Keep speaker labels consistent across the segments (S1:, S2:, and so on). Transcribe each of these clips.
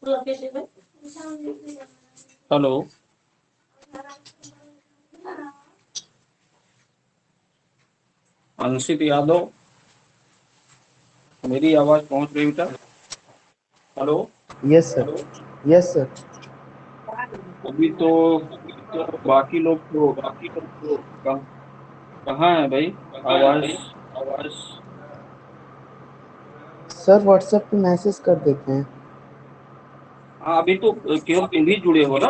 S1: Hello, Anshit Yadav, मेरी आवाज पहुंच रही बेटा? Hello.
S2: Yes sir. Yes sir.
S1: अभी तो बाकी लोग तो कहाँ कहाँ है भाई? आवाज।
S2: सर व्हाट्सएप पे मैसेज कर देते हैं।
S1: हाँ, अभी तो केवल तुम ही जुड़े हो ना?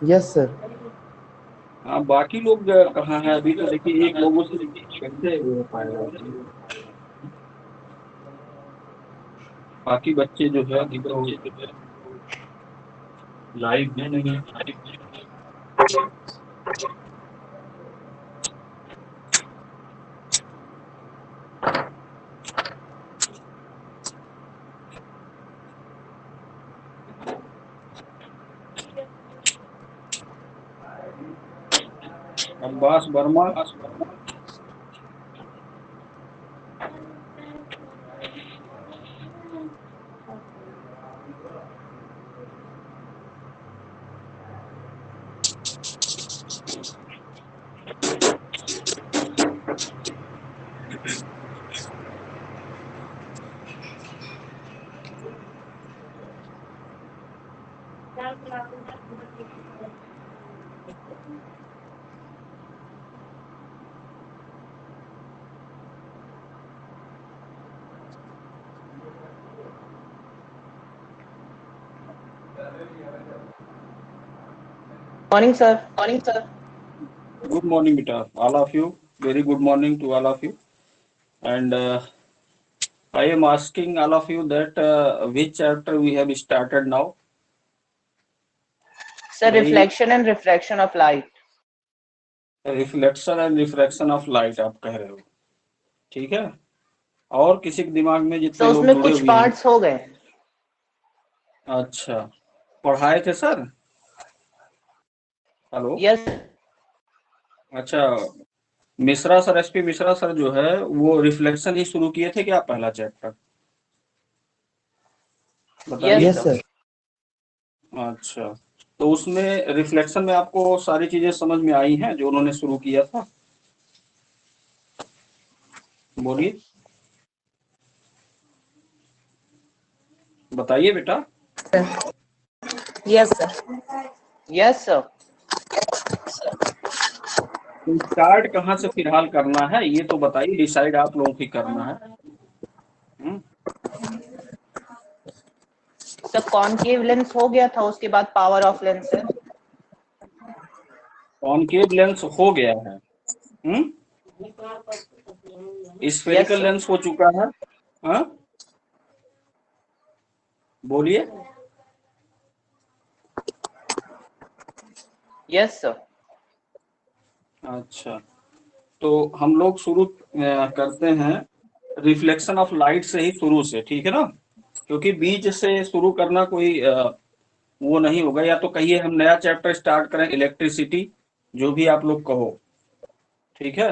S2: Yes sir.
S1: हाँ, बाकी लोग कहाँ है? अभी तो देखिए, एक लोगों से कैसे हो पाएगा? बाकी बच्चे जो है अभी तो लाइव में नहीं है। Abbas Verma,
S3: morning sir.
S1: Good morning बेटा, all of you. Very good morning to all of you. And I am asking all of you that which chapter we have started now?
S3: Sir
S1: भाई,
S3: reflection and refraction of light.
S1: Reflection and refraction of light आप कह रहे हो, ठीक है? और किसी के दिमाग में जितने
S3: सर
S1: लोग
S3: उसमें
S1: जुड़े
S3: कुछ
S1: हुए हैं?
S3: पार्ट्स हो गए।
S1: अच्छा, पढ़ाए थे सर? हेलो।
S3: यस।
S1: अच्छा, Mishra sir, SP Mishra sir जो है वो रिफ्लेक्शन ही शुरू किए थे क्या पहला चैप्टर?
S3: यस
S1: बताइए।
S2: Yes
S3: sir.
S2: सर।
S1: अच्छा, तो उसमें रिफ्लेक्शन में आपको सारी चीजें समझ में आई हैं जो उन्होंने शुरू किया था? बोलिए, बताइए बेटा।
S3: Yes sir. Yes sir.
S1: तो स्टार्ट कहाँ से फिलहाल करना है ये तो बताइए, डिसाइड आप लोगों की करना है।
S3: सर कॉनकेव लेंस हो गया था, उसके बाद पावर ऑफ लेंस है।
S1: कॉनकेव लेंस हो गया है।
S3: Yes
S1: spherical
S3: sir.
S1: लेंस हो चुका है। हाँ, बोलिए।
S3: Yes sir.
S1: अच्छा, तो हम लोग शुरू करते हैं रिफ्लेक्शन ऑफ लाइट से ही शुरू से, ठीक है ना? क्योंकि बीच से शुरू करना कोई वो नहीं होगा। या तो कहिए हम नया चैप्टर स्टार्ट करें, इलेक्ट्रिसिटी, जो भी आप लोग कहो, ठीक है?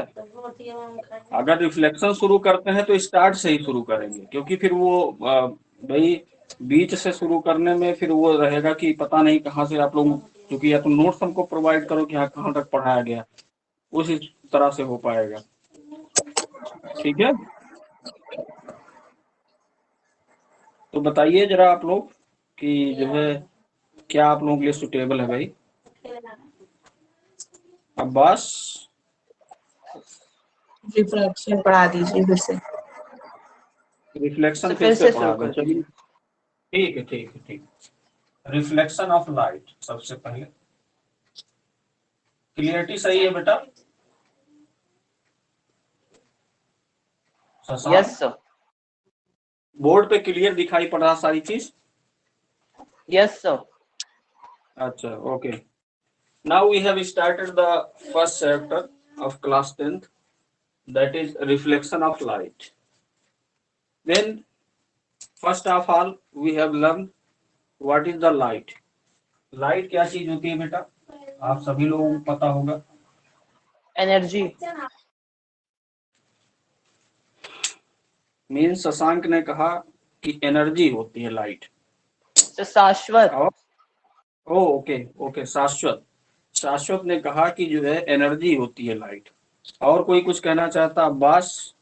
S1: अगर रिफ्लेक्शन शुरू करते हैं तो स्टार्ट से ही शुरू करेंगे, क्योंकि फिर वो भाई बीच से शुरू करने में फिर वो रहेगा कि पता नहीं कहाँ से आप लोग, क्योंकि या तो नोट्स हमको प्रोवाइड करो कि हाँ कहाँ तक पढ़ाया गया, उसी तरह से हो पाएगा, ठीक है? तो बताइए जरा आप लोग कि जो है क्या आप लोगों के लिए सुटेबल है भाई? अब्बास,
S4: रिफ्लेक्शन पढ़ा दीजिए फिर से।
S1: रिफ्लेक्शन
S3: सर
S1: फिर
S3: फिर
S1: से
S3: से शुरू
S1: पढ़ा दें,
S3: कर
S1: चलिए।
S3: दीजिए।
S1: ठीक है, ठीक है, ठीक है। रिफ्लेक्शन ऑफ लाइट सबसे पहले। क्लियरिटी सही है बेटा? Shashank,
S3: yes sir.
S1: बोर्ड पे क्लियर दिखाई पड़ रहा सारी चीज?
S3: Yes sir.
S1: अच्छा, okay. Now we have started the first chapter of class 10th, that is reflection of light. Then first of all we have learned what is the light. Light क्या चीज होती है बेटा? आप सभी लोगों को पता होगा।
S3: एनर्जी।
S1: मीन शशांक ने कहा कि एनर्जी होती है लाइट।
S3: मिस्टर शाश्वत।
S1: और ओके ओके, शाश्वत। शाश्वत ने कहा कि जो है एनर्जी होती है लाइट। और कोई कुछ कहना चाहता? अब्बास?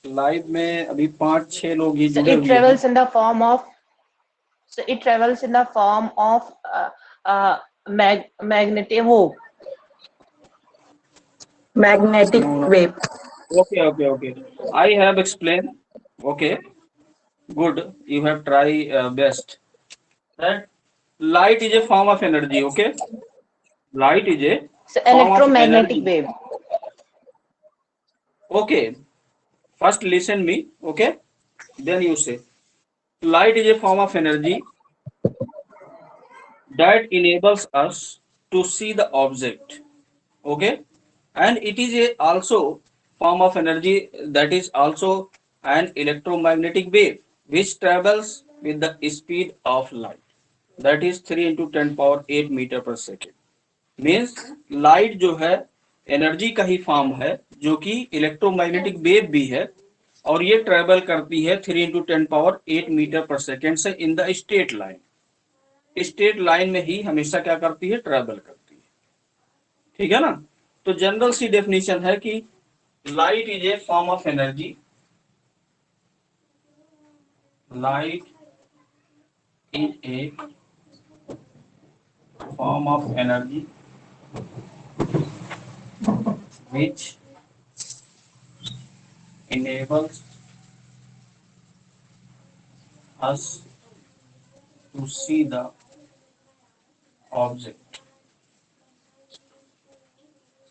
S1: लाइव में अभी 5-6 लोग ही
S3: So
S1: जुड़े
S3: it
S1: हुए हैं।
S3: travels in the form of magnetic
S4: Magnetic
S1: No, no.
S4: wave.
S1: Okay. I have explained. Okay, good. You have tried best. That light is a form of energy. Okay, light is a form of
S3: electromagnetic
S1: energy.
S3: wave.
S1: Okay, first listen me. Okay, then you say light is a form of energy that enables us to see the object. Okay, and it is a also form of energy that is also an electromagnetic wave which travels with the speed of light, that is 3 into 10 power 8 meter per second. Means light जो है energy का ही form है जो कि electromagnetic wave भी है, और ये ट्रेवल करती है 3 into 10 power 8 मीटर पर सेकेंड से in the straight line. Straight line में ही हमेशा क्या करती है? ट्रेवल करती है। ठीक है ना? तो जनरल सी डेफिनेशन है कि light is a form of energy, light is a form of energy which enables us to see the object.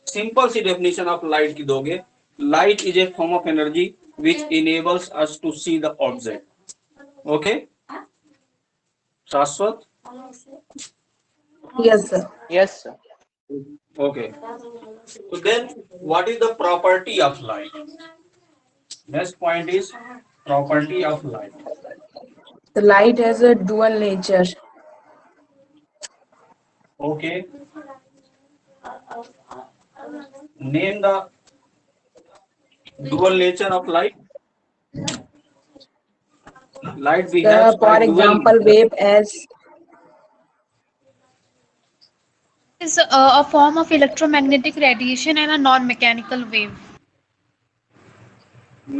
S1: Simple सी डेफिनेशन ऑफ लाइट की दोगे, light is a form of energy which enables us to see the object. Okay Shashwat?
S4: Yes, sir.
S3: Yes, sir.
S1: Okay, so then what is the property of light? Next point is property of light.
S4: The light has a dual nature.
S1: Okay, name the dual nature of light. Light behaves
S4: For
S1: by dual
S4: example,
S1: nature.
S4: wave as
S5: Is a form of electromagnetic radiation and a non-mechanical wave.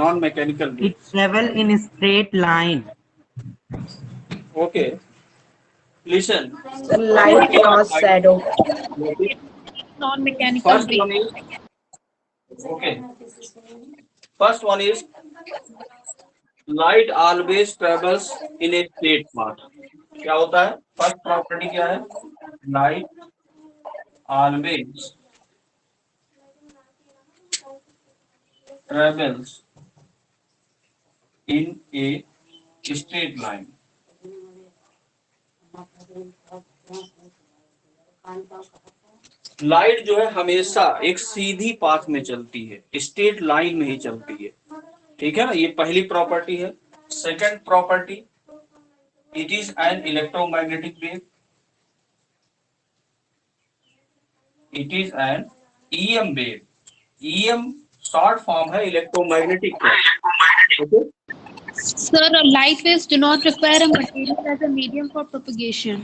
S1: Non-mechanical
S6: It
S1: waves.
S6: travel in a straight line.
S1: Okay, listen.
S4: the light casts shadow.
S5: Non-mechanical
S1: First
S5: wave.
S1: one is okay. First one is light always travels in a straight path. क्या होता है? First property क्या है? Light always travels in a straight line. Light जो है हमेशा एक सीधी path में चलती है, स्ट्रेट लाइन में ही चलती है। ठीक है ना? ये पहली प्रॉपर्टी है। Second property, it is an electromagnetic wave. It is an EM wave. EM short form है इलेक्ट्रोमैग्नेटिक का। Okay,
S5: Sir, light waves do not require a material as a medium for propagation.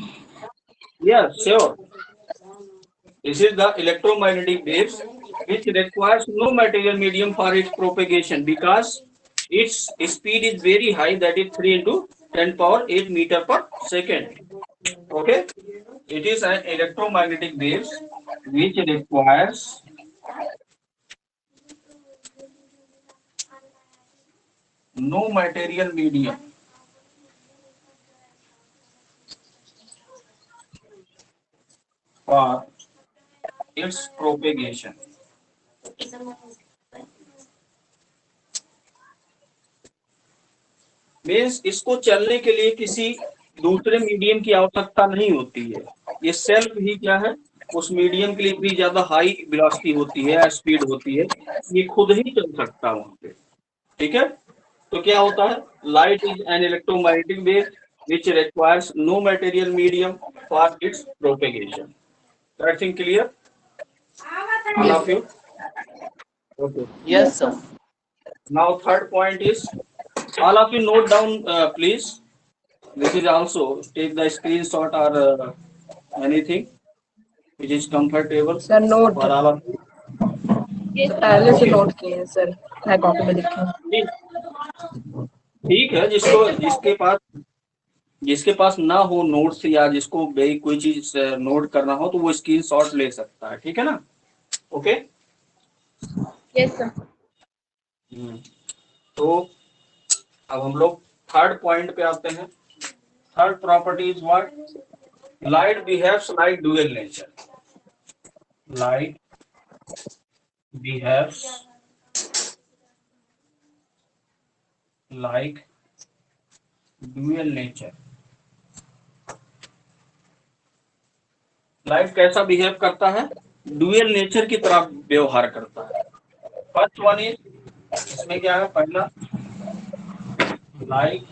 S1: yes, sure. This is the electromagnetic waves which requires no material medium for its propagation because its speed is very high, that is 3 into 10 power 8 meter per second. Okay, it is an electromagnetic waves which requires no material medium for its propagation. Means इसको चलने के लिए किसी दूसरे medium की आवश्यकता नहीं होती है। ये सेल्फ ही क्या है? उस मीडियम के लिए इतनी ज्यादा हाई वेलोसिटी होती है, स्पीड होती है, ये खुद ही चल सकता है वहां पे। ठीक है? तो क्या होता है? Light is an electromagnetic wave which requires no material medium for its propagation. I think clear? All of you? Okay.
S3: Yes, sir.
S1: Now third point is, all of you note down, please. This is also take the screenshot or anything which is comfortable
S4: sir note
S1: for all of you.
S4: पहले से
S1: Okay.
S4: Note किए हैं sir, मैं copy में लिखी हूँ।
S1: ठीक ठीक है, जिसके पास ना हो नोट्स या जिसको भाई कोई चीज नोट करना हो तो वो स्क्रीनशॉट ले सकता है, ठीक है ना? ओके।
S5: Yes, sir.
S1: तो अब हम लोग थर्ड पॉइंट पे आते हैं। Third property is what? Light behaves like dual nature. Light behaves like dual nature. Light कैसा बिहेव करता है? डुअल नेचर की तरह व्यवहार करता है। फर्स्ट वन इज, इसमें क्या है? पहला, लाइक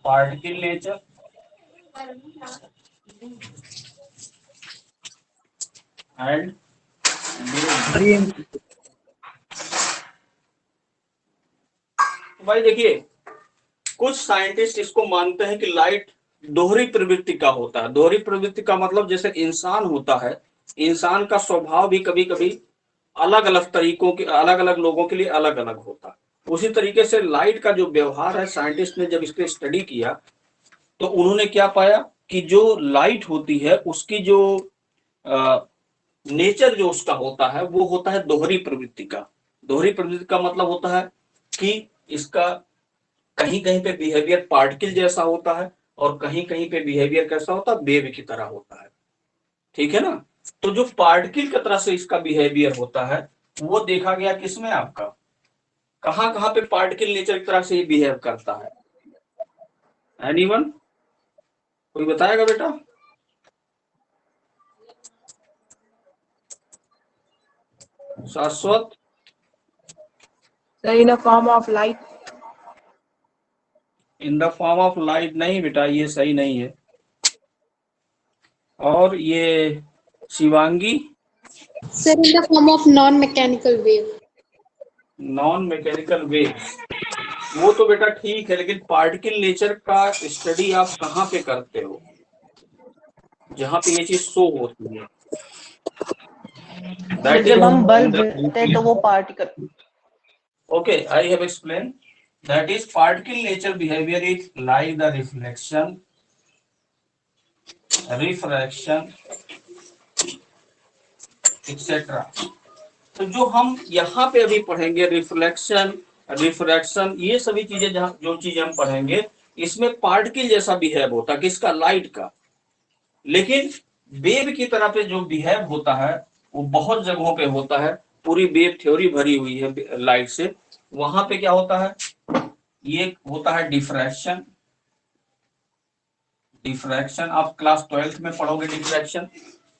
S1: पार्टिकल नेचर एंड भाई देखिए, कुछ साइंटिस्ट इसको मानते हैं कि लाइट दोहरी प्रवृत्ति का होता है। दोहरी प्रवृत्ति का मतलब जैसे इंसान होता है, इंसान का स्वभाव भी कभी कभी अलग अलग तरीकों के, अलग अलग लोगों के लिए अलग अलग होता है। उसी तरीके से लाइट का जो व्यवहार है, साइंटिस्ट ने जब इसके स्टडी किया तो उन्होंने क्या पाया कि जो लाइट होती है उसकी जो नेचर जो उसका होता है वो होता है दोहरी प्रवृत्ति का। दोहरी प्रवृत्ति का मतलब होता है कि इसका कहीं कहीं पे बिहेवियर पार्टिकल जैसा होता है और कहीं कहीं पे बिहेवियर कैसा होता है? वेव की तरह होता है, ठीक है ना? तो जो पार्टिकल की तरह से इसका बिहेवियर होता है वो देखा गया किसमें? आपका कहां कहां पे पार्टिकल नेचर की तरह से ये बिहेव करता है? एनीवन? कोई बताएगा बेटा? शाश्वत?
S4: Sir in a form of light.
S1: In the form of light नहीं बेटा, ये सही नहीं है। और ये Shivangi?
S7: Sir, in the form of non-mechanical wave.
S1: Non mechanical wave, वो तो बेटा ठीक है, लेकिन पार्टिकल नेचर का स्टडी आप कहाँ पे करते हो जहां पे ये चीज शो होती है? That
S3: जब
S1: is
S3: हम बल्ब
S1: in the
S3: जलाते हैं तो वो particle.
S1: Okay, I have explained. That is particle nature behavior is like the reflection, refraction, etc. तो जो हम यहाँ पे अभी पढ़ेंगे रिफ्लेक्शन, रिफ्रैक्शन, ये सभी चीजें जहाँ जो चीजें हम पढ़ेंगे इसमें पार्टिकल जैसा बिहेव होता है, किसका? लाइट का। लेकिन वेव की तरह पे जो बिहेव होता है वो बहुत जगहों पे होता है। पूरी वेव थ्योरी भरी हुई है लाइट से। वहां पे क्या होता है? ये होता है डिफ्रैक्शन। डिफ्रैक्शन आप क्लास 12th में पढ़ोगे डिफ्रैक्शन,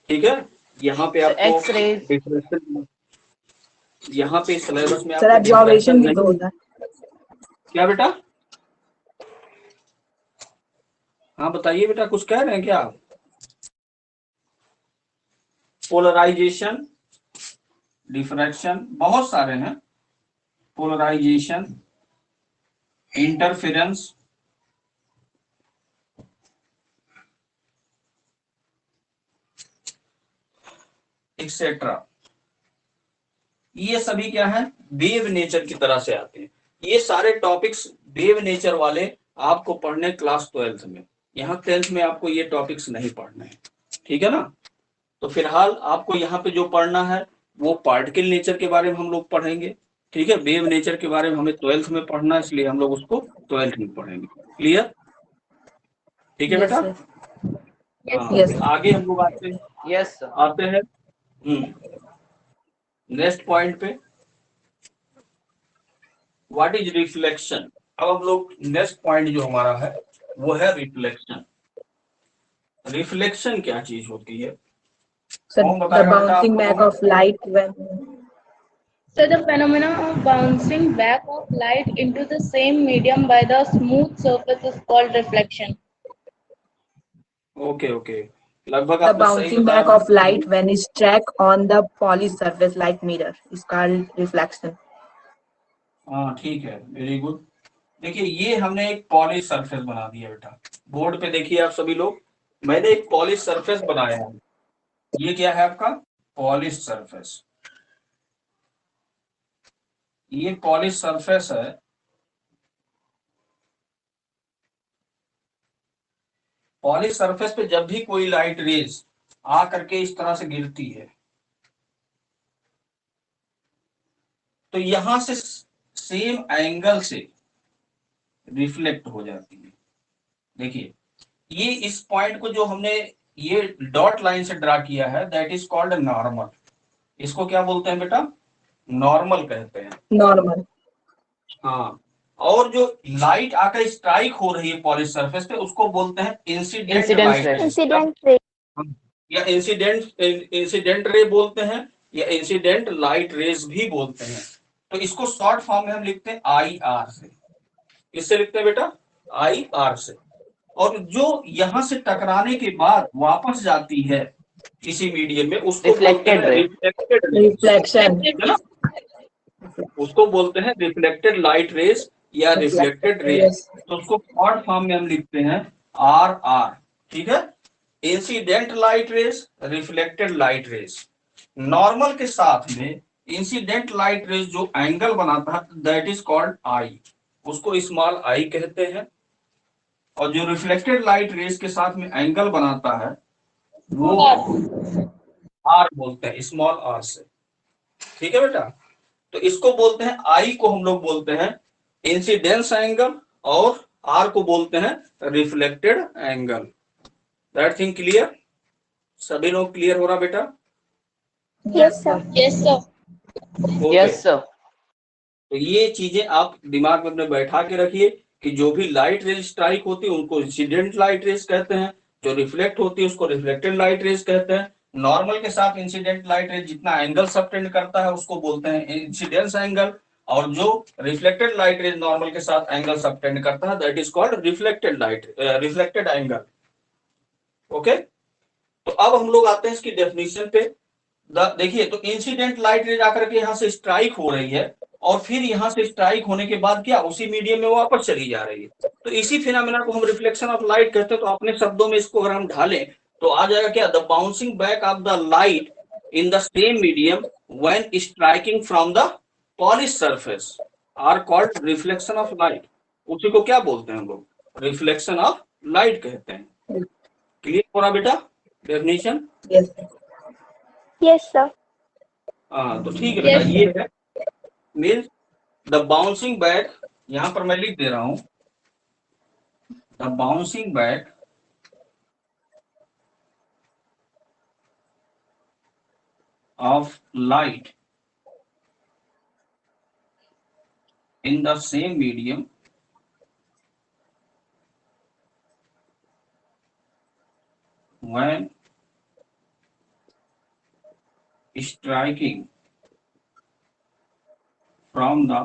S1: ठीक है? यहाँ पे आपको
S3: एक्स-रेज,
S1: डिफ्रैक्शन, यहाँ पे सिलेबस में
S4: सर
S1: आपको
S4: एब्जॉर्बेशन भी तो
S1: नहीं।
S4: होता है।
S1: क्या बेटा? हाँ बताइए बेटा, कुछ कह रहे हैं क्या आप? पोलराइजेशन, डिफ्रैक्शन, बहुत सारे हैं। पोलराइजेशन, इंटरफेरेंस, एक्सेट्रा, ये सभी क्या है? वेव नेचर की तरह से आते हैं। ये सारे टॉपिक्स वेव नेचर वाले आपको पढ़ने क्लास 12th में। यहाँ 10th में आपको ये टॉपिक्स नहीं पढ़ने हैं, ठीक है ना? तो फिलहाल आपको यहाँ पे जो पढ़ना है वो पार्टिकल नेचर के बारे में हम लोग पढ़ेंगे, ठीक है? वेव नेचर के बारे में हमें 12th में पढ़ना है, इसलिए हम लोग उसको 12th में पढ़ेंगे। क्लियर? ठीक है बेटा?
S4: Yes.
S1: आगे हम लोग आते हैं,
S3: यस सर।
S1: आते हैं नेक्स्ट पॉइंट पे। What is reflection? अब हम लोग नेक्स्ट पॉइंट जो हमारा है वो है रिफ्लेक्शन। रिफ्लेक्शन क्या चीज होती है?
S4: Sir,
S1: कौन
S4: the
S1: बताएगा बेटा
S4: bouncing back
S1: आपको?
S4: of light when
S7: So the phenomena of bouncing back of light into the same medium by the smooth surface is called reflection.
S1: Okay okay, लगभग
S4: The
S1: आपने सही
S4: bouncing back
S1: बताया।
S4: of light when it struck on the polished surface like mirror is called reflection.
S1: हाँ ठीक है, very good. देखिए ये हमने एक पॉलिश सरफेस बना दिया बेटा, बोर्ड पे देखिए आप सभी लोग, मैंने एक पॉलिश सरफेस बनाया है। ये क्या है आपका पॉलिश सरफेस, ये पॉलिश सरफेस है। पॉलिश सरफेस पे जब भी कोई लाइट रेज आ करके इस तरह से गिरती है तो यहां से सेम एंगल से रिफ्लेक्ट हो जाती है। देखिए ये इस पॉइंट को जो हमने ये डॉट लाइन से ड्रा किया है दैट इज कॉल्ड नॉर्मल। इसको क्या बोलते हैं बेटा, नॉर्मल कहते हैं।
S4: Normal.
S1: हाँ, और जो लाइट आकर स्ट्राइक हो रही है पॉलिश सरफेस पे उसको बोलते हैं incident
S3: Incidence
S1: light
S3: ray.
S8: Incident ray.
S1: या इंसिडेंट रे बोलते हैं या इंसिडेंट लाइट रेज भी बोलते हैं। तो इसको शॉर्ट फॉर्म में हम लिखते हैं IR से। किससे लिखते हैं बेटा, IR से। और जो यहां से टकराने के बाद वापस जाती है किसी मीडियम में उसको
S3: Reflected ray.
S4: Reflection.
S1: उसको बोलते हैं रिफ्लेक्टेड लाइट रेज या रिफ्लेक्टेड रेज।
S4: Yes.
S1: तो उसको शॉर्ट फॉर्म में हम लिखते हैं RR। ठीक है, incident light rays, reflected light rays. Normal के साथ में इंसिडेंट लाइट रेज जो एंगल बनाता है दैट इज कॉल्ड I, उसको स्मॉल I कहते हैं। और जो रिफ्लेक्टेड लाइट रेज के साथ में एंगल बनाता है वो R बोलते हैं, स्मॉल r से। ठीक है बेटा, तो इसको बोलते हैं I को हम लोग बोलते हैं इंसिडेंस एंगल और R को बोलते हैं reflected angle. That thing clear, सभी लोग क्लियर हो रहा बेटा?
S8: Yes sir.
S7: Yes, sir.
S1: Okay.
S3: Yes sir.
S1: तो ये चीजें आप दिमाग में अपने बैठा के रखिए कि जो भी लाइट रेज स्ट्राइक होती है उनको इंसिडेंट लाइट रेज कहते हैं, जो रिफ्लेक्ट होती है उसको रिफ्लेक्टेड लाइट रेज कहते हैं। नॉर्मल के साथ इंसिडेंट लाइट रेज जितना एंगल सबटेंड करता है उसको बोलते हैं इंसिडेंस एंगल, और जो रिफ्लेक्टेड लाइट रेज नॉर्मल के साथ एंगल सबटेंड करता है that is called reflected angle. Okay, तो अब हम लोग आते हैं इसकी डेफिनेशन पे। देखिए, तो इंसिडेंट लाइट रेज आकर के यहाँ से स्ट्राइक हो रही है और फिर यहाँ से स्ट्राइक होने के बाद क्या उसी मीडियम में वापस चली जा रही है, तो इसी फिनोमेना को हम रिफ्लेक्शन ऑफ लाइट कहते हैं। तो अपने शब्दों में इसको अगर हम ढालें तो आ जाएगा क्या, the bouncing back of the light in the same medium when striking from the polish surface are called reflection of light. उसी को क्या बोलते हैं हम लोग, रिफ्लेक्शन ऑफ लाइट कहते हैं। क्लियर हो रहा बेटा डेफिनेशन?
S4: Yes.
S8: Yes sir.
S1: हाँ, तो ठीक है बेटा, ये है मीन्स द बाउंसिंग बैक, यहां पर मैं लिख दे रहा हूं the bouncing back of light in the same medium when striking from the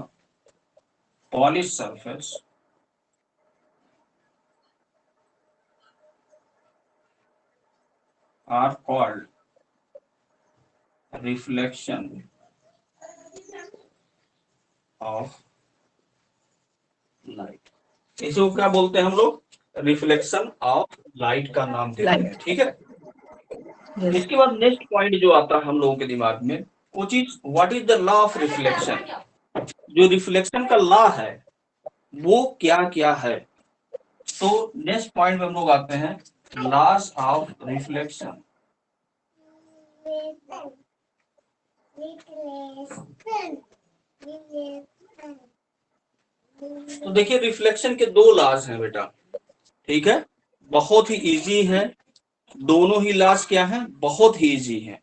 S1: polished surface are called reflection of light। इसको क्या बोलते हैं हम लोग, रिफ्लेक्शन ऑफ लाइट का नाम देते हैं। ठीक है,
S4: Yes.
S1: इसके बाद नेक्स्ट पॉइंट जो आता है हम लोगों के दिमाग में वो चीज, what is the law of reflection. जो रिफ्लेक्शन का लॉ है वो क्या क्या है। तो नेक्स्ट पॉइंट में हम लोग आते हैं लॉज ऑफ रिफ्लेक्शन। तो देखिए रिफ्लेक्शन के दो लॉज हैं बेटा। ठीक है, बहुत ही इजी है, दोनों ही लॉज क्या हैं, बहुत ही इजी है।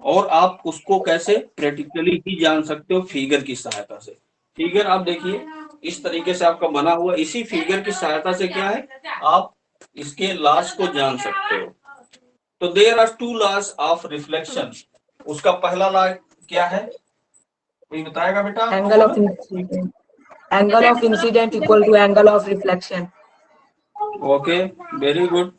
S1: और आप उसको कैसे प्रैक्टिकली ही जान सकते हो, फिगर की सहायता से। फिगर आप देखिए इस तरीके से आपका बना हुआ, इसी फिगर की सहायता से क्या है आप इसके लॉज को जान सकते हो। तो there are two laws of reflection. उसका पहला लॉ क्या है, कोई बताएगा बेटा?
S4: Angle of incident equal to angle of reflection.
S1: Okay, very good.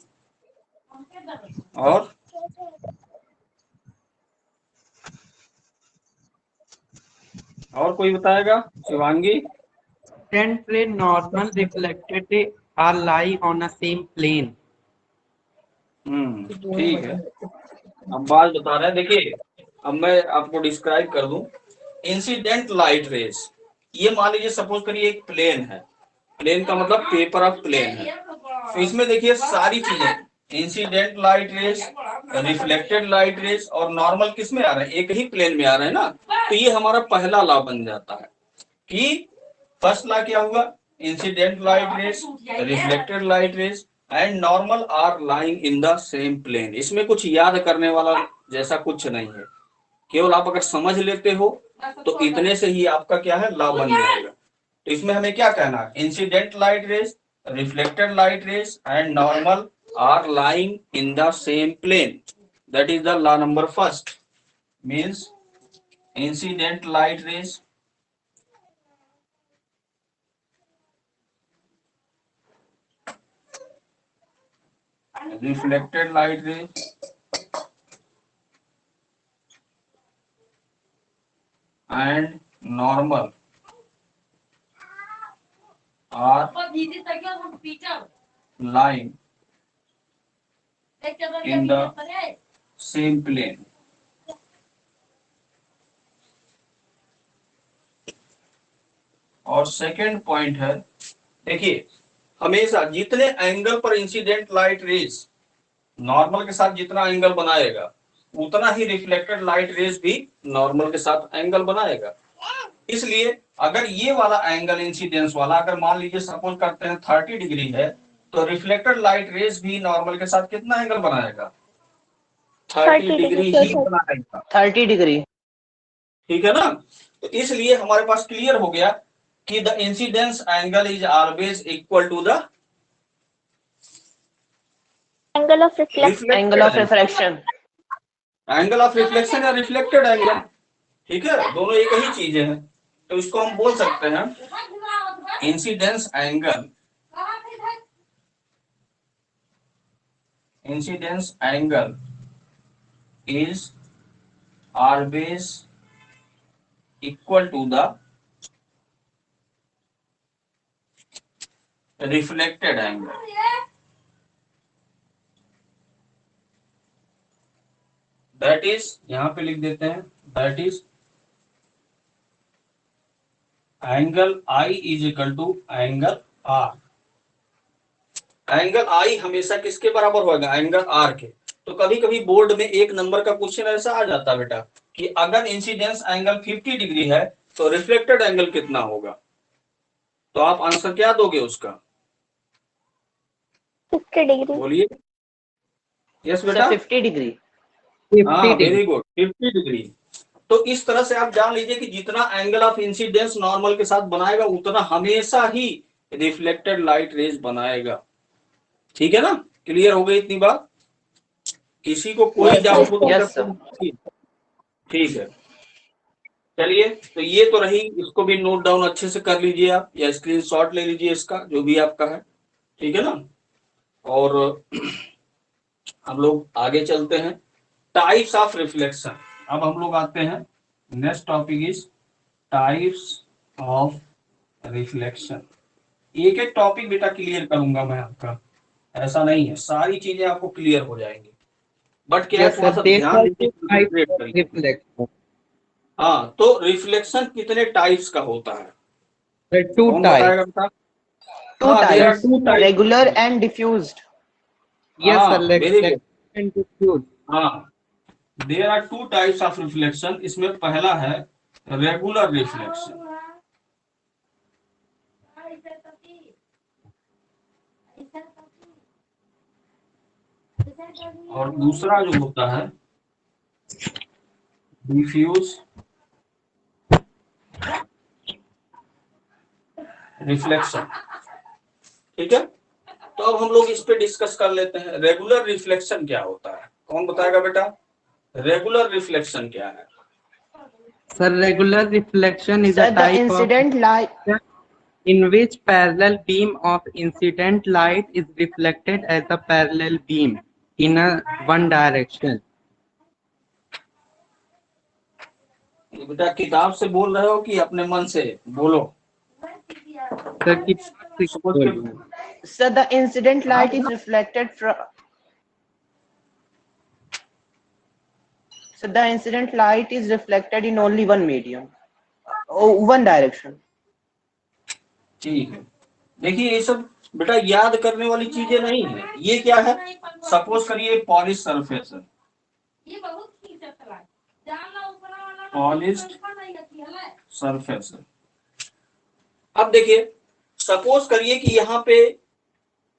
S1: और कोई बताएगा? Shivangi?
S6: Incident ray normal reflected ray are lie on a same plane.
S1: ठीक है। अब बात बता रहे हैं, देखिए अब मैं आपको डिस्क्राइब कर दूं। इंसिडेंट लाइट रेस, ये मान लीजिए सपोज करिए एक प्लेन है, प्लेन का मतलब पेपर ऑफ प्लेन है। तो इसमें देखिए सारी चीजें, incident light rays, reflected light race और नॉर्मल किस में आ रहे हैं? एक ही प्लेन में आ रहे हैं ना। तो ये हमारा पहला लॉ बन जाता है कि फर्स्ट लॉ क्या हुआ? Incident light rays, reflected light rays and normal are lying in the same plane. इसमें कुछ याद करने वाला जैसा कुछ नहीं है, केवल आप अगर समझ लेते हो तो इतने से ही आपका क्या है, लॉ बन जाएगा। तो इसमें हमें क्या कहना है? Incident light rays, reflected light rays and normal are lying in the same plane. That is the law number first. Means incident light rays, reflected light rays and normal are lying in the same plane. और second point है, देखिए हमेशा जितने angle पर incident light race normal के साथ जितना angle बनाएगा, उतना ही रिफ्लेक्टेड लाइट रेस भी नॉर्मल के साथ एंगल बनाएगा। इसलिए अगर ये वाला एंगल इंसिडेंस वाला अगर मान लीजिए सपोज करते हैं 30 डिग्री है, तो रिफ्लेक्टेड लाइट रेस भी नॉर्मल के साथ कितना एंगल बनाएगा? 30 डिग्री ही बनाएगा।
S3: 30 डिग्री,
S1: ठीक है ना। तो इसलिए हमारे पास क्लियर हो गया कि the incidence angle is always equal to the
S8: Angle of reflection.
S3: Angle of refraction,
S1: angle of reflection या रिफ्लेक्टेड एंगल, ठीक है, दोनों एक ही चीजें हैं। तो इसको हम बोल सकते हैं incidence angle, incidence angle is always equal to the reflected angle. That is, यहां पे लिख देते हैं, that is angle I is equal to angle R. Angle I हमेशा किसके बराबर होगा? एंगल आर के। तो कभी कभी बोर्ड में एक नंबर का क्वेश्चन ऐसा आ जाता है बेटा कि अगर इंसिडेंस एंगल 50 डिग्री है तो रिफ्लेक्टेड एंगल कितना होगा? तो आप आंसर क्या दोगे उसका?
S8: 50 degree.
S1: बोलिए। यस बेटा,
S3: 50 डिग्री।
S1: Very good, 50 degree. तो इस तरह से आप जान लीजिए कि जितना एंगल ऑफ इंसिडेंस नॉर्मल के साथ बनाएगा उतना हमेशा ही रिफ्लेक्टेड लाइट रेज बनाएगा। ठीक है ना, क्लियर हो गई इतनी बात? किसी को कोई डाउट हो तो ठीक है। चलिए, तो ये तो रही, इसको भी नोट डाउन अच्छे से कर लीजिए आप, या स्क्रीनशॉट ले लीजिए इसका, जो भी आपका है, ठीक है ना। और हम लोग आगे चलते हैं, टाइप्स ऑफ रिफ्लेक्शन। अब हम लोग आते हैं, next topic is types of reflection. एक एक टॉपिक बेटा क्लियर करूंगा मैं आपका, ऐसा नहीं है, सारी चीजें आपको क्लियर हो जाएंगी, बट क्या है थोड़ा सा ध्यान दीजिए। हाँ, तो रिफ्लेक्शन कितने टाइप्स का होता है? कौन बताएगा बेटा?
S3: Regular and diffused.
S6: Yes, sir. Reflection diffuse.
S1: हाँ, there are 2 types of reflection. इसमें पहला है रेगुलर रिफ्लेक्शन, और दूसरा जो होता है डिफ्यूज रिफ्लेक्शन। ठीक है, तो अब हम लोग इस पे डिस्कस कर लेते हैं, रेगुलर रिफ्लेक्शन क्या होता है? कौन बताएगा बेटा? रेगुलर रिफ्लेक्शन क्या है?
S6: Sir, regular reflection is a
S3: The
S6: type
S3: incident light
S6: of in which parallel beam of incident light is reflected as a parallel beam in a one direction.
S1: बेटा किताब से बोल रहे हो कि अपने मन से बोलो?
S6: Sir, keep
S1: Suppose कि
S3: So the incident light is reflected from. So the incident light is reflected in only one medium, one direction.
S1: ठीक है, देखिए ये सब बेटा याद करने वाली चीजें नहीं है। ये क्या है, सपोज करिए पॉलिश सरफेस है, पॉलिश्ड सरफेस है। अब देखिए सपोज करिए कि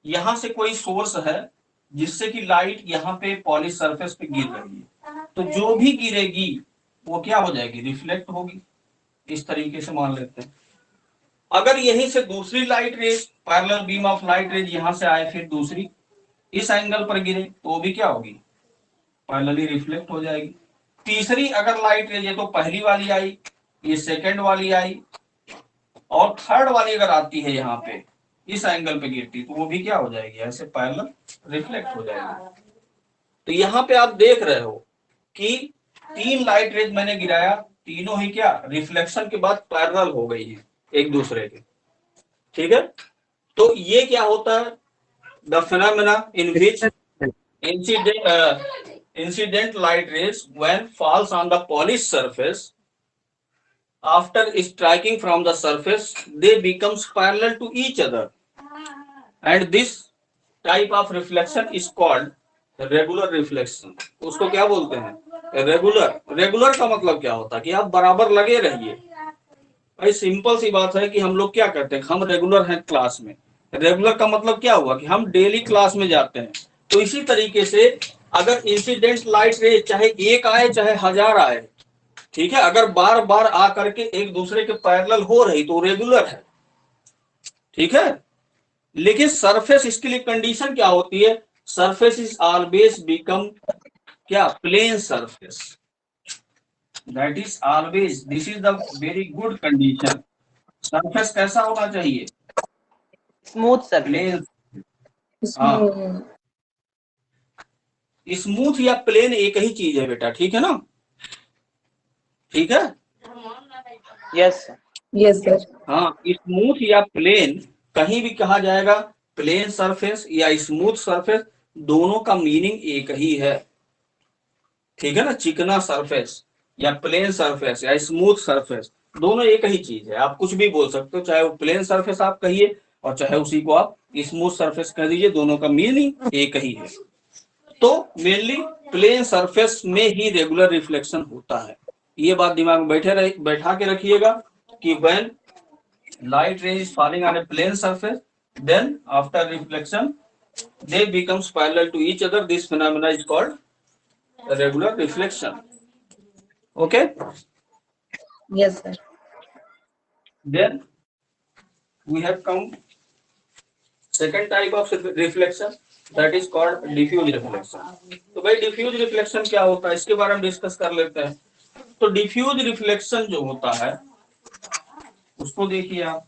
S1: यहाँ से कोई सोर्स है जिससे कि लाइट यहाँ पे पॉलिश सरफेस पे गिर रही है, तो जो भी गिरेगी वो क्या हो जाएगी, रिफ्लेक्ट होगी। इस तरीके से मान लेते हैं। अगर यहीं से दूसरी light rays, parallel beam of light rays यहाँ से आए, फिर दूसरी इस एंगल पर गिरे, तो वो भी क्या होगी, पैरेलली रिफ्लेक्ट हो जाएगी। तीसरी अगर लाइट रेज है तो पहली वाली आई, ये सेकंड वाली आई, और थर्ड वाली अगर आती है यहाँ पे इस एंगल पे गिरती, तो वो भी क्या हो जाएगी, ऐसे पैरेलल रिफ्लेक्ट हो जाएगी। तो यहाँ पे आप देख रहे हो कि 3 लाइट रेज मैंने गिराया, तीनों ही क्या रिफ्लेक्शन के बाद पैरेलल हो गई है एक दूसरे के। ठीक है, तो ये क्या होता है, the phenomena in which incident light rays when falls on the polished surface, after striking from the surface they becomes parallel to each other, and this type of reflection is called regular reflection। उसको क्या बोलते हैं, regular. Regular का मतलब क्या होता है कि आप बराबर लगे रहिए। भाई सिंपल सी बात है कि हम लोग क्या करते हैं, हम रेगुलर हैं क्लास में। रेगुलर का मतलब क्या हुआ कि हम डेली क्लास में जाते हैं। तो इसी तरीके से अगर इंसिडेंट लाइट रे चाहे एक आए चाहे 1000 आए, ठीक है, अगर बार बार आ करके एक दूसरे के पैरेलल हो रही तो रेगुलर है। ठीक है, लेकिन सरफेस, इसके लिए कंडीशन क्या होती है, सरफेस इज ऑलवेज बिकम क्या, plane surface. That is always, this is the very good condition. Surface कैसा होना चाहिए,
S3: स्मूथ सरफेस।
S1: प्लेन। स्मूथ या प्लेन एक ही चीज है बेटा, ठीक है ना, ठीक है।
S3: Yes
S4: Yes, sir.
S1: हाँ, स्मूथ या प्लेन कहीं भी कहा जाएगा, प्लेन सरफेस या स्मूथ सरफेस, दोनों का मीनिंग एक ही है। ठीक है ना, चिकना सरफेस या प्लेन सरफेस या स्मूथ सरफेस, दोनों एक ही चीज है। आप कुछ भी बोल सकते हो, चाहे वो प्लेन सरफेस आप कहिए और चाहे उसी को आप स्मूथ सरफेस कह दीजिए, दोनों का मीनिंग एक ही है। तो मेनली प्लेन सरफेस में ही रेगुलर रिफ्लेक्शन होता है। ये बात दिमाग में बैठा के रखिएगा कि when light ray is falling on a plane surface, then after reflection they becomes parallel to each other. This phenomena is called regular reflection. Okay,
S4: Yes, sir.
S1: then we have come second type of reflection, that is called diffuse reflection. तो भाई diffuse reflection क्या होता है, इसके बारे में discuss कर लेते हैं। तो diffuse reflection जो होता है उसको देखिए आप,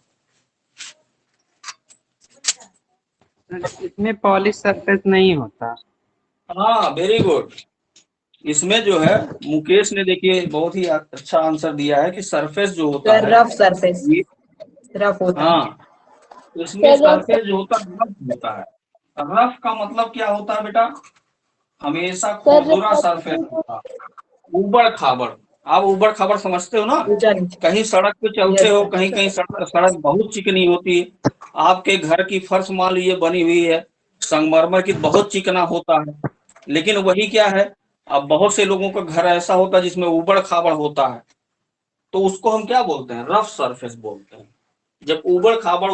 S6: इसमें पॉलिश सरफेस नहीं होता।
S1: हाँ वेरी गुड। इसमें जो है मुकेश ने देखिए बहुत ही अच्छा आंसर दिया है कि सरफेस जो होता
S4: Sir,
S1: है
S4: rough surface. Rough होता है.
S1: हाँ, तो इसमें सरफेस जो होता है रफ होता है। रफ का मतलब क्या होता है बेटा, हमेशा खुरदुरा सरफेस होता है, उबड़ खाबड़। आप उबड़ खाबड़ समझते हो ना,
S4: ऊंचा नीचा.
S1: कहीं सड़क पे चलते
S4: Yes,
S1: हो,
S4: sir.
S1: कहीं कहीं सड़क बहुत चिकनी होती है। आपके घर की फर्श मान लीजिए बनी हुई है संगमरमर की, बहुत चिकना होता है। लेकिन वही क्या है, अब बहुत से लोगों का घर ऐसा होता है जिसमें उबड़ खाबड़ होता है, तो उसको हम क्या बोलते हैं, रफ सरफेस बोलते हैं। जब उबड़ खाबड़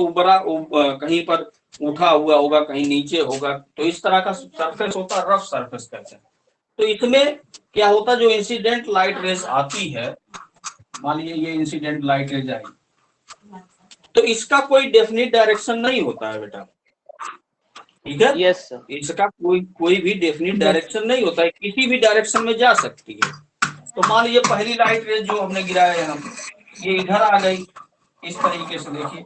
S1: कहीं पर उठा हुआ होगा, कहीं नीचे होगा, तो इस तरह का सरफेस होता है, रफ सरफेस कहते हैं। तो इसमें क्या होता है, जो इंसिडेंट लाइट रेज आती है, मान लीजिए ये इंसिडेंट लाइट रेज आई, तो इसका कोई डेफिनेट डायरेक्शन नहीं होता है बेटा। ठीक है,
S3: यस सर।
S1: इसका कोई भी डेफिनेट डायरेक्शन नहीं होता है, किसी भी डायरेक्शन में जा सकती है। तो मान लीजिए पहली लाइट रेज जो हमने गिराया है, हम ये इधर आ गई, इस तरीके से देखिए,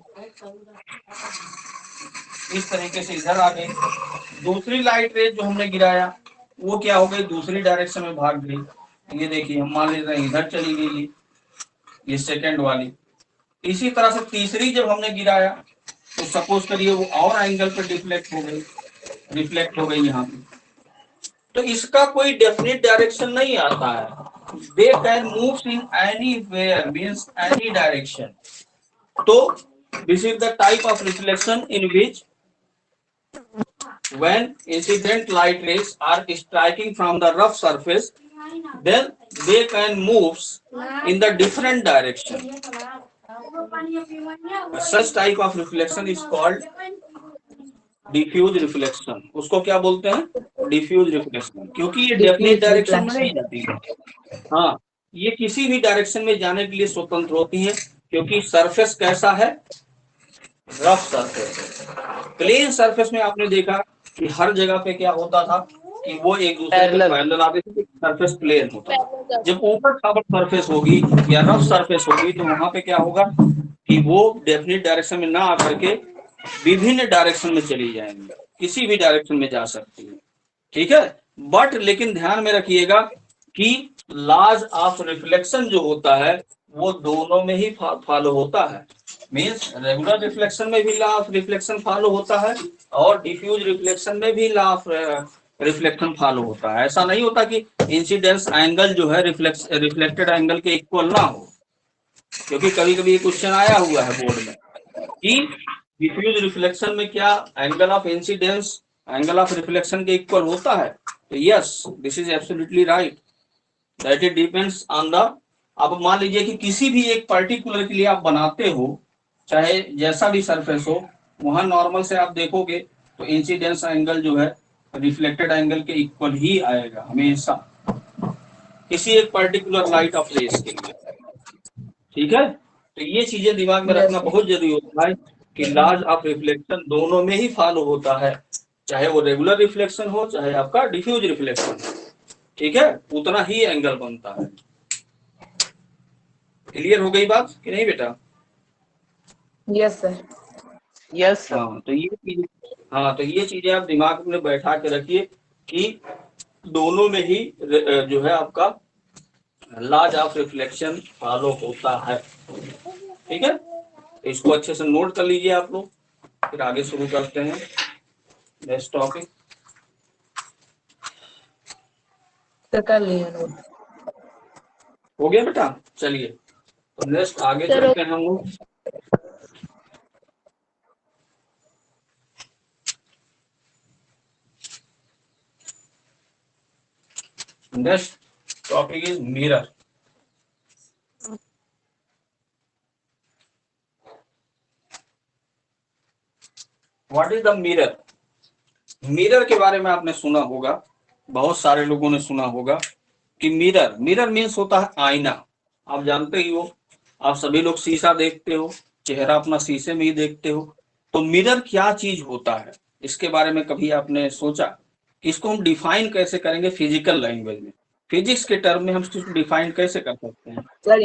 S1: इस तरीके से इधर आ गई। दूसरी लाइट रेज जो हमने गिराया वो क्या हो गई, दूसरी डायरेक्शन में भाग गई। ये देखिए हम मान लेते हैं इधर चली गई ये सेकंड वाली। इसी तरह से तीसरी जब हमने गिराया तो सपोज करिए वो और एंगल पर रिफ्लेक्ट हो गई यहाँ पे। तो इसका कोई डेफिनेट डायरेक्शन नहीं आता है। They can move in anywhere means any direction. तो this is the type of reflection in which when incident light rays are striking from the rough surface, then they can move in the different direction. Such type of reflection is called diffuse reflection. उसको क्या बोलते हैं, diffuse reflection, क्योंकि ये definite direction में नहीं जाती है। हाँ, ये किसी भी डायरेक्शन में जाने के लिए स्वतंत्र होती है, क्योंकि सरफेस कैसा है, रफ सरफेस। प्लेन सरफेस में आपने देखा कि हर जगह पे क्या होता था कि वो एक दूसरे के पैरेलल आते थे, सरफेस प्लेन होता था। जब ऊपर खाबर सरफेस होगी या रफ सरफेस होगी तो वहां पे क्या होगा कि वो डेफिनेट डायरेक्शन में ना आकर के विभिन्न डायरेक्शन में चली जाएंगी, किसी भी डायरेक्शन में जा सकती है, ठीक है। बट लेकिन ध्यान में रखिएगा कि लॉज ऑफ रिफ्लेक्शन जो होता है वो दोनों में ही फॉलो होता है। मींस रेगुलर रिफ्लेक्शन में भी लॉ ऑफ रिफ्लेक्शन फॉलो होता है और डिफ्यूज रिफ्लेक्शन में भी लॉ ऑफ रिफ्लेक्शन फॉलो होता है। ऐसा नहीं होता कि इंसिडेंस एंगल जो है रिफ्लेक्टेड एंगल के इक्वल ना हो, क्योंकि कभी कभी ये क्वेश्चन आया हुआ है बोर्ड में कि डिफ्यूज रिफ्लेक्शन में क्या angle of incidence angle of reflection के इक्वल होता है। तो yes, this is absolutely right, that it depends on the. आप मान लीजिए कि किसी भी एक पर्टिकुलर के लिए आप बनाते हो, चाहे जैसा भी सरफेस हो, वहां नॉर्मल से आप देखोगे तो इंसिडेंस एंगल जो है रिफ्लेक्टेड एंगल के इक्वल ही आएगा हमेशा, किसी एक पर्टिकुलर लाइट ऑफ रेस के लिए, ठीक है। तो ये चीजें दिमाग में रखना बहुत जरूरी होता है कि लॉज ऑफ रिफ्लेक्शन दोनों में ही फॉलो होता है, चाहे वो रेगुलर रिफ्लेक्शन हो चाहे आपका डिफ्यूज रिफ्लेक्शन हो, ठीक है, उतना ही एंगल बनता है। क्लियर हो गई बात कि नहीं बेटा?
S4: Yes sir.
S3: Yes sir.
S1: तो ये चीजें आप दिमाग में बैठा के रखिए कि दोनों में ही जो है आपका लॉज ऑफ रिफ्लेक्शन फॉलो होता है, ठीक है। तो इसको अच्छे से नोट कर लीजिए आप लोग, फिर आगे शुरू करते हैं नेक्स्ट टॉपिक।
S4: कर लिया नोट,
S1: हो गया बेटा? चलिए तो नेक्स्ट आगे चलते हैं हम लोग। Next topic is mirror. What is the mirror? Mirror के बारे में आपने सुना होगा, बहुत सारे लोगों ने सुना होगा कि मिरर मीन्स होता है आईना। आप जानते ही हो, आप सभी लोग शीशा देखते हो, चेहरा अपना शीशे में ही देखते हो। तो मिरर क्या चीज होता है, इसके बारे में कभी आपने सोचा कि इसको हम डिफाइन कैसे करेंगे फिजिकल लैंग्वेज में, फिजिक्स के टर्म में हम इसको डिफाइन कैसे कर सकते हैं?
S4: Sir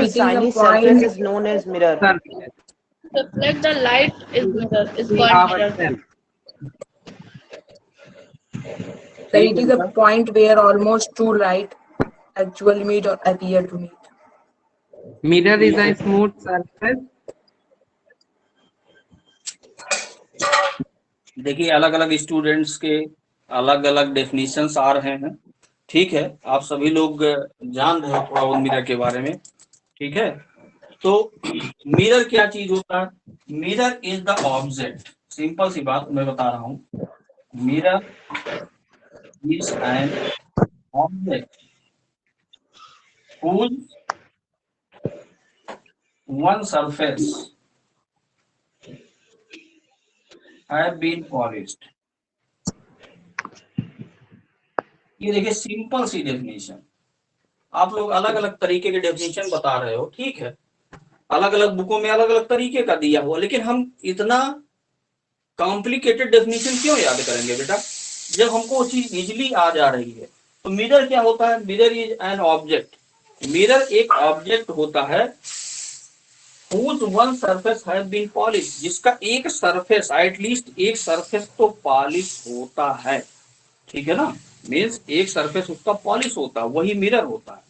S3: Shiny surface is known as mirror.
S7: Reflect the light is mirror is called mirror.
S4: Sir, it is a point where almost two light actually meet or appear to meet.
S6: Mirror is a smooth surface.
S1: देखिए अलग अलग students के अलग अलग definitions आ रहे हैं, ठीक है। आप सभी लोग जान रहे हो थोड़ा बहुत मिरर के बारे में, ठीक है। तो मिरर क्या चीज होता है? Mirror is the object, simple सी बात मैं बता रहा हूँ। Mirror is an object whose one surface have been polished। ये देखिए सिंपल सी डेफिनेशन। आप लोग अलग अलग तरीके के डेफिनेशन बता रहे हो, ठीक है, अलग अलग बुकों में अलग अलग तरीके का दिया हुआ, लेकिन हम इतना कॉम्प्लिकेटेड डेफिनेशन क्यों याद करेंगे बेटा, जब हमको वो चीज इजिली आ जा रही है। तो मिरर क्या होता है? Mirror is an object. Mirror एक ऑब्जेक्ट होता है whose one surface has been polished, जिसका एक सरफेस, एटलीस्ट एक सरफेस तो पॉलिश होता है, ठीक है ना। मीन्स एक सरफेस उसका पॉलिश होता है, वही मिरर होता है।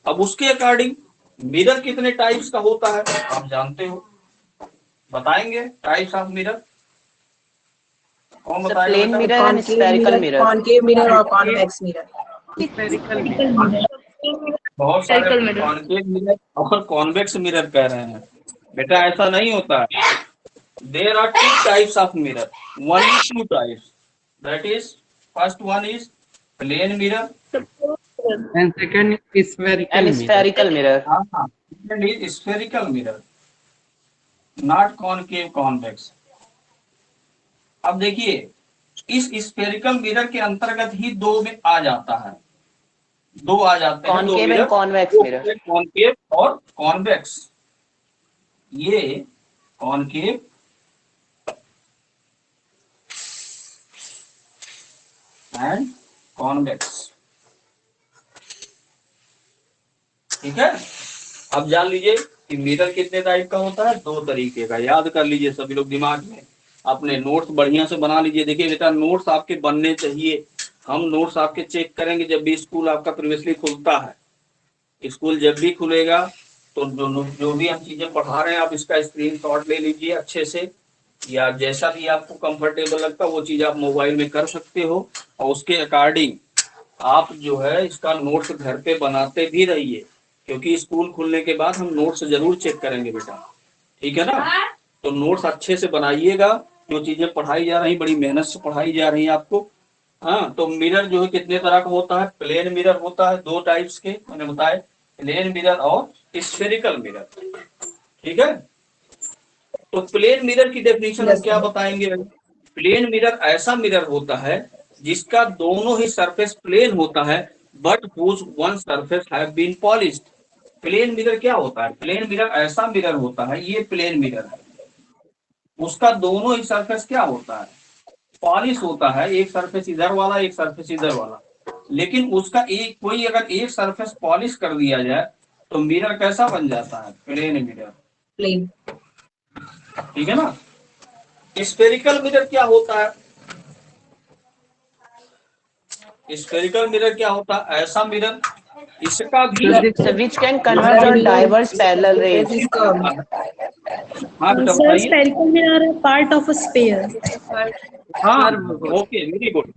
S1: अब उसके अकॉर्डिंग मिरर कितने टाइप्स का होता है आप जानते हो, बताएंगे टाइप्स ऑफ मिरर? कौन बताएगा
S3: प्लेन
S1: बेटा?
S3: Mirror and spherical mirror.
S4: Concave mirror और convex mirror.
S6: Spherical
S7: Spherical
S6: mirror.
S7: mirror.
S1: बहुत सारे
S7: Spherical mirror.
S1: कॉन्केव मिरर और कॉन्वेक्स मिरर कह रहे हैं बेटा, ऐसा नहीं होता है। There are two types of mirror, one is two types, that is first one is plane mirror
S6: And second is spherical
S3: and
S6: mirror.
S3: Spherical mirror.
S1: Second is spherical mirror, not concave convex. अब देखिए इस spherical mirror के अंतर्गत ही दो में आ जाता है, दो आ जाते हैं, दो
S3: concave
S1: mirror,
S3: and convex mirror.
S1: Concave और कॉन्वेक्स। ये कॉनकेव एंड कॉन्वेक्स, ठीक है। अब जान लीजिए कि मिरर कितने टाइप का होता है, दो तरीके का। याद कर लीजिए सभी लोग, दिमाग में अपने नोट्स बढ़िया से बना लीजिए। देखिए बेटा नोट्स आपके बनने चाहिए, हम नोट्स आपके चेक करेंगे जब भी स्कूल आपका प्रीवियसली खुलता है। स्कूल जब भी खुलेगा तो जो भी हम चीजें पढ़ा रहे हैं आप इसका स्क्रीनशॉट ले लीजिए अच्छे से, या जैसा भी आपको कंफर्टेबल लगता है वो चीज आप मोबाइल में कर सकते हो, और उसके अकॉर्डिंग आप जो है इसका नोट्स घर पे बनाते भी रहिए, क्योंकि स्कूल खुलने के बाद हम नोट्स जरूर चेक करेंगे बेटा, ठीक है ना। तो नोट्स अच्छे से बनाइएगा, जो चीजें पढ़ाई जा रही बड़ी मेहनत से पढ़ाई जा रही है आपको। हाँ, तो मिरर जो है कितने तरह का होता है, प्लेन मिरर होता है दो टाइप्स के, मैंने बताया, प्लेन मिरर और स्फेरिकल मिरर, ठीक है। तो प्लेन मिरर की डेफिनेशन हम क्या बताएंगे? प्लेन मिरर ऐसा मिरर होता है जिसका दोनों ही सरफेस प्लेन होता है, but whose one surface have been polished. Plane mirror क्या होता है? प्लेन मिरर ऐसा मिरर होता है, ये प्लेन मिरर है, उसका दोनों ही सरफेस क्या होता है? पॉलिश होता है, एक सरफेस इधर वाला एक सरफेस इधर वाला, लेकिन उसका एक कोई अगर एक सरफेस पॉलिश कर दिया जाए तो मिरर कैसा बन जाता है? Plane mirror,
S4: plane.
S1: ठीक है ना। स्फेरिकल मिरर क्या होता है? स्फेरिकल मिरर क्या होता है? ऐसा मिरर इसका भी
S3: which can converge on diverse parallel rays।
S1: हाँ बेटा
S7: Sir,
S1: बताइए।
S7: spherical mirror are part of a sphere.
S1: हाँ okay very good.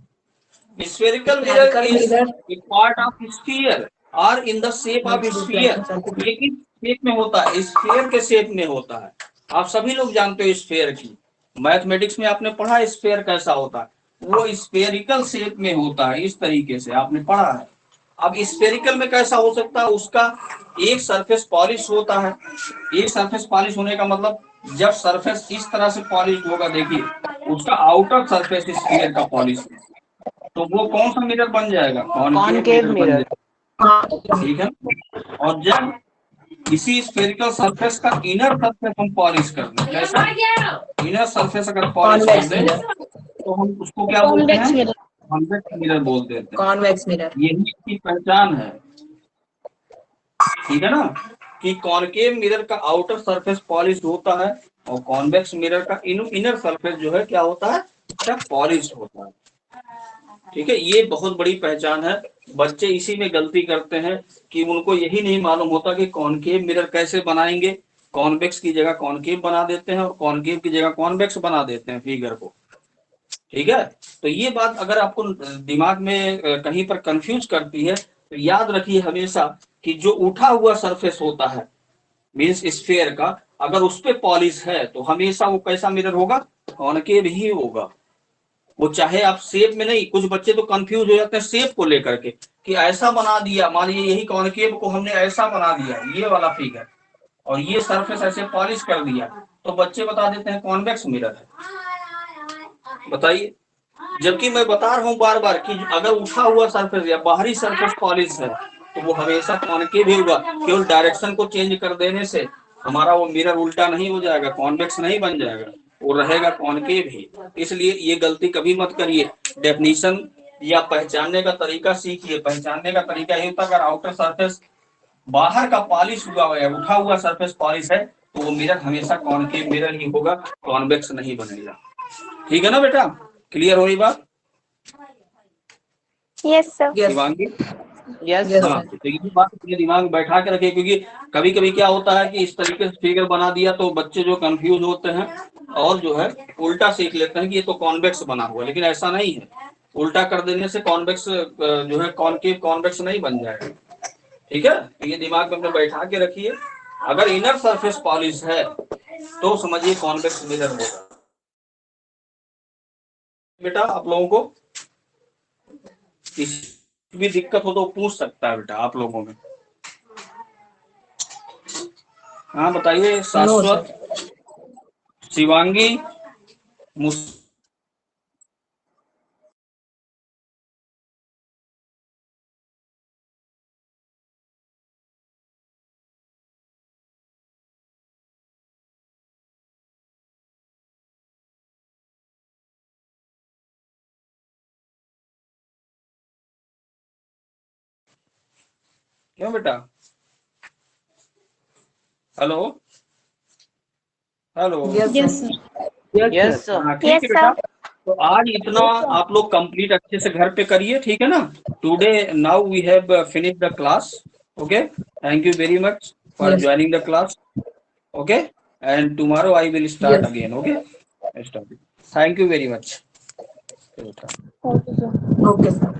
S1: Spherical mirror is a part of sphere और in the shape of sphere. लेकिन shape में होता है, sphere के शेप में होता है। आप सभी लोग जानते हो स्फीयर की, मैथमेटिक्स में आपने पढ़ा स्फीयर कैसा होता है, वो स्फेरिकल शेप में होता है, इस तरीके से आपने पढ़ा है। अब स्फेरिकल में कैसा हो सकता है? उसका एक सरफेस पॉलिश होता है। एक सरफेस पॉलिश होने का मतलब जब सरफेस इस तरह से पॉलिश होगा, देखिए उसका आउटर सरफेस स्फीयर का पॉलिश, तो वो कौन सा मिरर बन जाएगा?
S3: Concave mirror.
S1: ठीक है। और जब इसी स्फेरिकल सरफेस का इनर सरफेस हम पॉलिश कर दें, कैसा इनर सरफेस अगर पॉलिश कर दें तो हम उसको क्या बोलते हैं? कॉन्वेक्स मिरर बोल देते हैं।
S4: Convex mirror.
S1: यही इसकी पहचान है, ठीक है ना, कि कॉनकेव मिरर का आउटर सरफेस पॉलिश होता है और कॉन्वेक्स मिरर का इनर सरफेस जो है क्या होता है? पॉलिश होता है, ठीक है। ये बहुत बड़ी पहचान है। बच्चे इसी में गलती करते हैं कि उनको यही नहीं मालूम होता कि कॉनकेव मिरर कैसे बनाएंगे, कॉन्वेक्स की जगह कॉनकेव बना देते हैं और कॉनकेव की जगह कॉन्वेक्स बना देते हैं फिगर को, ठीक है। तो ये बात अगर आपको दिमाग में कहीं पर कंफ्यूज करती है तो याद रखिए हमेशा कि जो उठा हुआ सरफेस होता है मींस स्फीयर का, अगर उस पे पॉलिश है तो हमेशा वो कैसा मिरर होगा? कॉनकेव ही होगा। वो चाहे आप शेप में नहीं, कुछ बच्चे तो कंफ्यूज हो जाते हैं शेप को लेकर के कि ऐसा बना दिया, मान लीजिए यही कॉनकेव को हमने ऐसा बना दिया, ये वाला फिगर, और ये सरफेस ऐसे पॉलिश कर दिया, तो बच्चे बता देते हैं कॉन्वेक्स मिरर है। बताइए, जबकि मैं बता रहा हूं बार बार कि अगर उठा हुआ सरफेस या बाहरी सरफेस पॉलिश है तो वो हमेशा कॉनकेव ही होगा। केवल डायरेक्शन को चेंज कर देने से हमारा वो मिरर उल्टा नहीं हो जाएगा, कॉन्वेक्स नहीं बन जाएगा, वो रहेगा कॉनकेव ही। इसलिए ये गलती कभी मत करिए। डेफिनेशन या पहचानने का तरीका सीखिए। पहचानने का तरीका ये होता है अगर आउटर सरफेस बाहर का पॉलिश हुआ है, उठा हुआ सरफेस पॉलिश है, तो वो मिरर हमेशा कॉनकेव मिरर ही होगा, कॉन्वेक्स नहीं बनेगा। ठीक है ना बेटा, क्लियर हो रही बात?
S8: Yes, sir.
S4: Yes.
S1: Shivangi?
S3: Yes,
S4: Yes,
S3: sir.
S1: हाँ,
S4: sir.
S1: तो ये बात अपने दिमाग में बैठा के रखिए, क्योंकि कभी कभी क्या होता है कि इस तरीके से फिगर बना दिया तो बच्चे जो कंफ्यूज होते हैं और जो है उल्टा सीख लेते हैं कि ये तो कॉन्वेक्स बना हुआ है, लेकिन ऐसा नहीं है। उल्टा कर देने से कॉन्वेक्स जो है कॉनकेव कॉन्वेक्स नहीं बन जाएगा। ठीक है, तो ये दिमाग में अपने बैठा के रखिए। अगर इनर सरफेस पॉलिश है तो समझिए कॉन्वेक्स मिरर होगा। बेटा आप लोगों को किसी भी दिक्कत हो तो पूछ सकता है बेटा आप लोगों में। हाँ बताइए,
S4: No,
S1: शाश्वत,
S4: sir.
S1: शिवांगी, मुस क्यों बेटा? Hello hello.
S4: Yes,
S7: Yes,
S4: sir.
S7: sir.
S3: Yes, sir.
S1: हाँ ठीक
S8: Yes,
S1: है बेटा।
S8: sir.
S1: तो आज इतना आप लोग कंप्लीट अच्छे से घर पे करिए, ठीक है ना। Today now we have finish the class. Okay, thank you very much for
S4: Yes.
S1: Joining the class. Okay, and tomorrow I will start
S4: Yes.
S1: Again. Okay, thank you very much.
S7: Thank you, sir.
S4: Okay, sir.